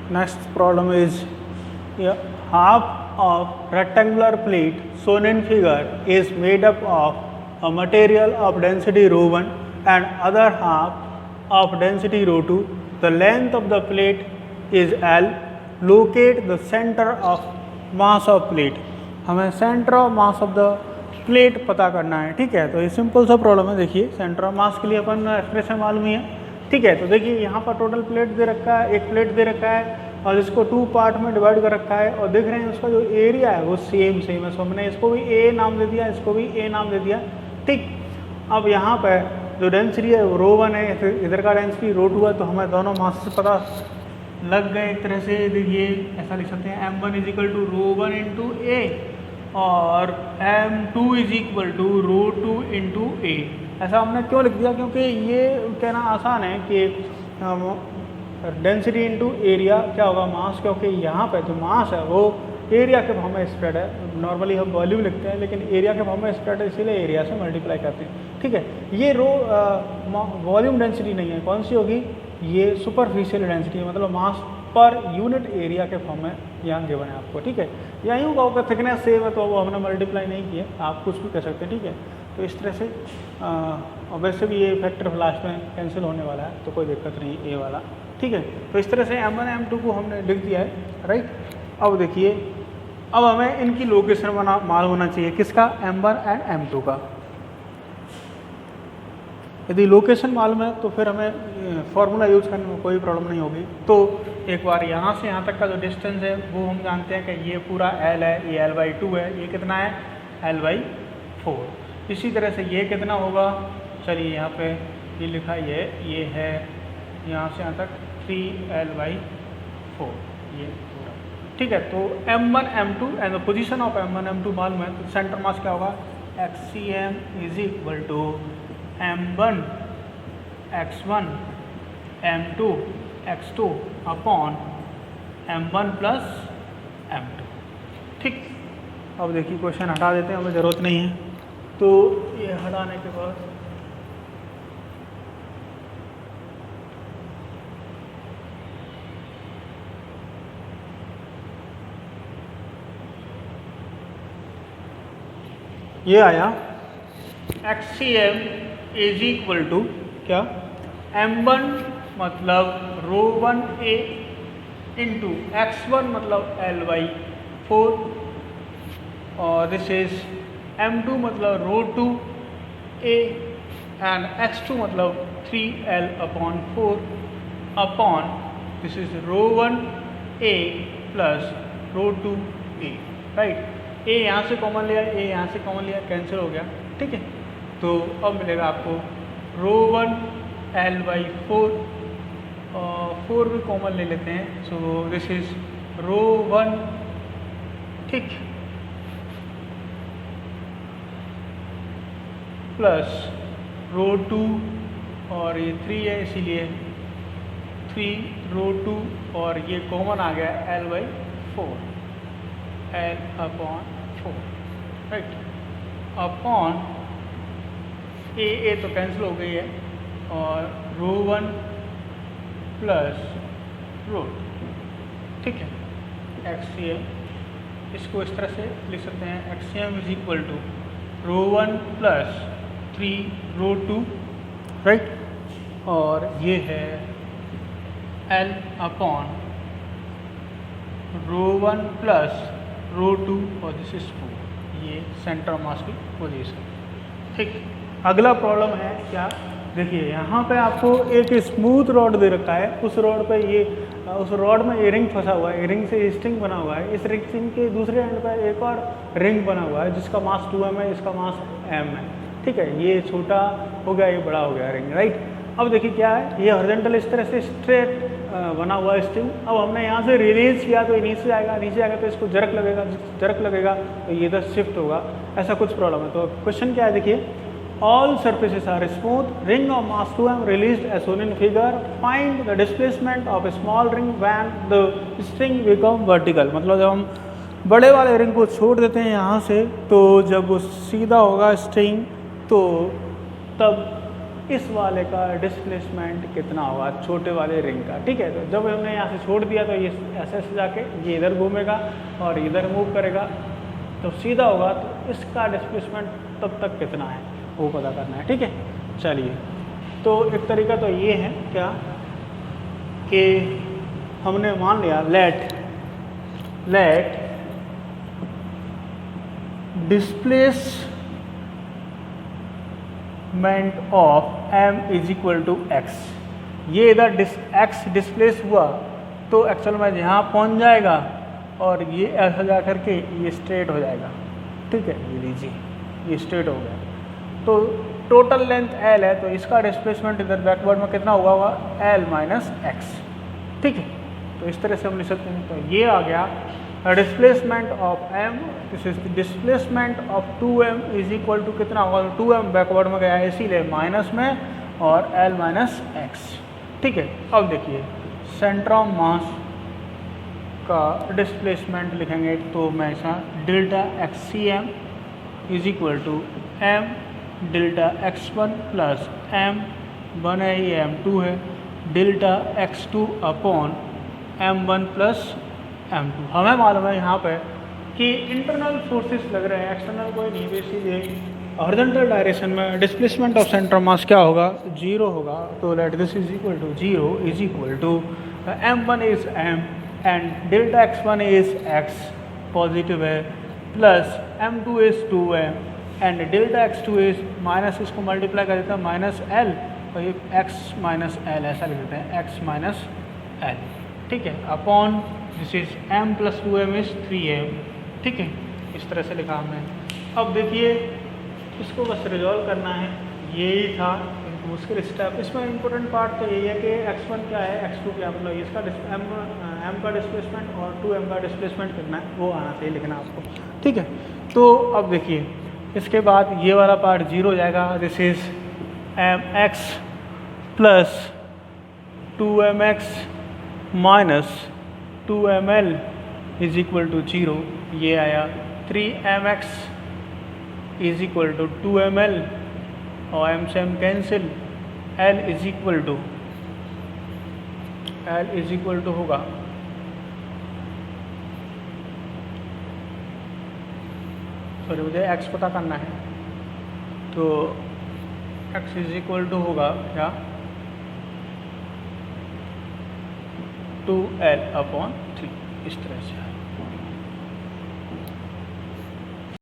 next problem is half of rectangular plate shown in figure is made up of a material of density rho 1 and other half of density rho 2. The length of the plate is L. Locate the center of mass of plate. हमें centre of mass of the plate पता करना है, ठीक है। तो ये simple सा problem है। देखिए सेंटर ऑफ मास के लिए अपन एक्सप्रेशन मालूम ही है, ठीक है। तो देखिए यहाँ पर टोटल प्लेट दे रखा है, एक प्लेट दे रखा है और इसको 2 पार्ट में डिवाइड कर रखा है और देख रहे हैं उसका जो एरिया है वो सेम है। सो हमने इसको भी ए नाम दे दिया, इसको भी ए नाम दे दिया, ठीक। अब यहाँ पर जो डेंसिटी है वो रो 1 है, इधर का डेंसिटी रो 2 है, तो हमें दोनों मास से पता लग गए एक तरह से। देखिए ऐसा लिख सकते हैं m1 is equal to row 1 into a और m2 is equal to row 2 into a. ऐसा हमने क्यों लिख दिया, क्योंकि ये कहना आसान है कि डेंसिटी इंटू एरिया क्या होगा मास, क्योंकि यहाँ पे जो मास है वो एरिया के फॉर्म में स्प्रेड है। नॉर्मली हम वॉल्यूम लिखते हैं लेकिन एरिया के फॉर्म में स्प्रेड है, इसीलिए एरिया से मल्टीप्लाई करते हैं, ठीक है। ये रो वॉल्यूम डेंसिटी नहीं है, कौन सी होगी, ये सुपरफिशियल डेंसिटी है, मतलब मास पर यूनिट एरिया के फॉर्म में यहाँ गिवन है आपको, ठीक है। या यूँ कहोगे थिकनेस सेम है तो वो हमने मल्टीप्लाई नहीं किया, आप कुछ भी कह सकते हैं, ठीक है। तो इस तरह से और वैसे भी ये फैक्टर लास्ट में कैंसिल होने वाला है तो कोई दिक्कत नहीं ए वाला, ठीक है। तो इस तरह से m1 m2 को हमने लिख दिया है, राइट। अब देखिए अब हमें इनकी लोकेशन मालूम होना चाहिए, किसका, m1 एंड m2 का। यदि लोकेशन मालूम है तो फिर हमें फॉर्मूला यूज़ करने में कोई प्रॉब्लम नहीं होगी। तो एक बार यहाँ से यहाँ तक का जो डिस्टेंस है वो हम जानते हैं कि ये पूरा L है, ये L/2 है, ये कितना है L/4। इसी तरह से ये कितना होगा, चलिए यहाँ पे ये लिखा ये है यहाँ से यहाँ तक 3L/4 ये पूरा, ठीक है। तो m1 m2 and the position of m1 m2 मालूम है, तो सेंटर मास क्या होगा, xcm is equal to m1 x1 m2 x2 upon m1 plus m2, ठीक। अब देखिए क्वेश्चन हटा देते हैं, हमें ज़रूरत नहीं है। तो ये हटाने के बाद ये आया xcm इज इक्वल टू क्या, m1 मतलब रो 1a इंटू x1 मतलब L/4 और दिस इज m2 मतलब रो 2a एंड x2 मतलब 3L/4 upon this is row 1a plus row 2a, right. A यहाँ से कॉमन लिया, ए यहाँ से कॉमन लिया, कैंसिल हो गया, ठीक है। तो अब मिलेगा आपको रो 1 L/4 और 4 भी कॉमन ले लेते हैं, सो दिस इज रो 1, ठीक, प्लस रो 2 और ये 3 है इसीलिए 3 रो 2 और ये कॉमन आ गया L/4 L/4, राइट, अपॉन ए तो कैंसिल हो गई है और रो 1 प्लस रो 2, ठीक है, xcm। इसको इस तरह से लिख सकते हैं xcm is equal to row 1 plus 3 rho 2, right, और ये है L upon rho 1 plus rho 2 और दिस इज 4, ये सेंटर ऑफ मास की पोजीशन, ठीक। अगला प्रॉब्लम है क्या, देखिए यहाँ पे आपको एक स्मूथ रॉड दे रखा है, उस रॉड पे ये उस रॉड में ये रिंग फंसा हुआ है, रिंग से स्ट्रिंग बना हुआ है, इस रिंग के दूसरे एंड पे एक और रिंग बना हुआ है जिसका मास 2m है, इसका मास m है, ठीक है। ये छोटा हो गया, ये बड़ा हो गया रिंग, राइट। अब देखिए क्या है, ये हॉरिजॉन्टल इस तरह से स्ट्रेट बना हुआ है स्ट्रिंग। अब हमने यहाँ से रिलीज किया तो ये नीचे आएगा, नीचे आएगा तो इसको जरक लगेगा तो ये इधर शिफ्ट होगा, ऐसा कुछ प्रॉब्लम है। तो क्वेश्चन क्या है, देखिए all surfaces are smooth, ring of mass 2m released as shown in figure, find the displacement of a small ring when the string become vertical। मतलब जब हम बड़े वाले रिंग को छोड़ देते हैं यहाँ से तो जब वो सीधा होगा स्ट्रिंग तो तब इस वाले का डिस्प्लेसमेंट कितना होगा, छोटे वाले रिंग का। ठीक है, तो जब हमने यहाँ से छोड़ दिया तो ये ऐसे से जाके ये इधर घूमेगा और इधर मूव करेगा, तो सीधा होगा, तो इसका डिस्प्लेसमेंट तब तक कितना है वो पता करना है। ठीक है, चलिए, तो एक तरीका तो ये है क्या कि हमने मान लिया let displacement of m is equal to x. ये इधर x डिस्प्लेस हुआ तो एक्चुअल में यहाँ पहुँच जाएगा और ये ऐसा जा करके ये स्ट्रेट हो जाएगा। ठीक है, ये लीजिए ये स्ट्रेट हो गया। तो टोटल लेंथ l है, तो इसका डिस्प्लेसमेंट इधर बैकवर्ड में कितना होगा l माइनस एक्स। ठीक है, तो इस तरह से हम लिख सकते हैं। तो ये आ गया displacement of m, this is displacement of 2m is equal to कितना होगा, 2m बैकवर्ड में गया है इसीलिए माइनस में और l माइनस एक्स। ठीक है, अब देखिए सेंटर ऑफ मास का डिस्प्लेसमेंट लिखेंगे तो हमेशा delta x c m is equal to m delta x1 plus m1 है, ये m2 है, delta x2 upon m1 plus m2। हमें मालूम है यहाँ पे कि इंटरनल फोर्सेस लग रहे हैं, एक्सटर्नल कोई नहीं, इसीलिए हॉरिजॉन्टल डायरेक्शन में displacement of centre of mass क्या होगा, 0 होगा। तो let this is equal to 0 is equal to m1 is m and delta x1 is x positive है, plus m2 is 2m and delta x2 is minus, इसको multiply कर देते हैं minus l और ये x माइनस l ऐसा लिख देते हैं x माइनस l। ठीक है, upon this is m plus 2m is 3m। ठीक है, इस तरह से लिखा हमने। अब देखिए इसको बस रिजॉल्व करना है, यही था मुश्किल स्टेप। इसमें इंपॉर्टेंट पार्ट तो यही है कि x1 क्या है, x2 क्या, मतलब इसका m का डिस्प्लेसमेंट और 2m का डिस्प्लेसमेंट करना है, वो आना चाहिए लिखना आपको। ठीक है, तो अब देखिए इसके बाद ये वाला पार्ट 0 हो जाएगा, this is mx plus 2mx minus 2ml is equal to 0, ये आया 3mx is equal to 2ml और m से m cancel, l is equal to होगा सॉरी मुझे x पता करना है, तो x इज इक्वल टू होगा क्या 2l अपॉन 3, इस तरह से।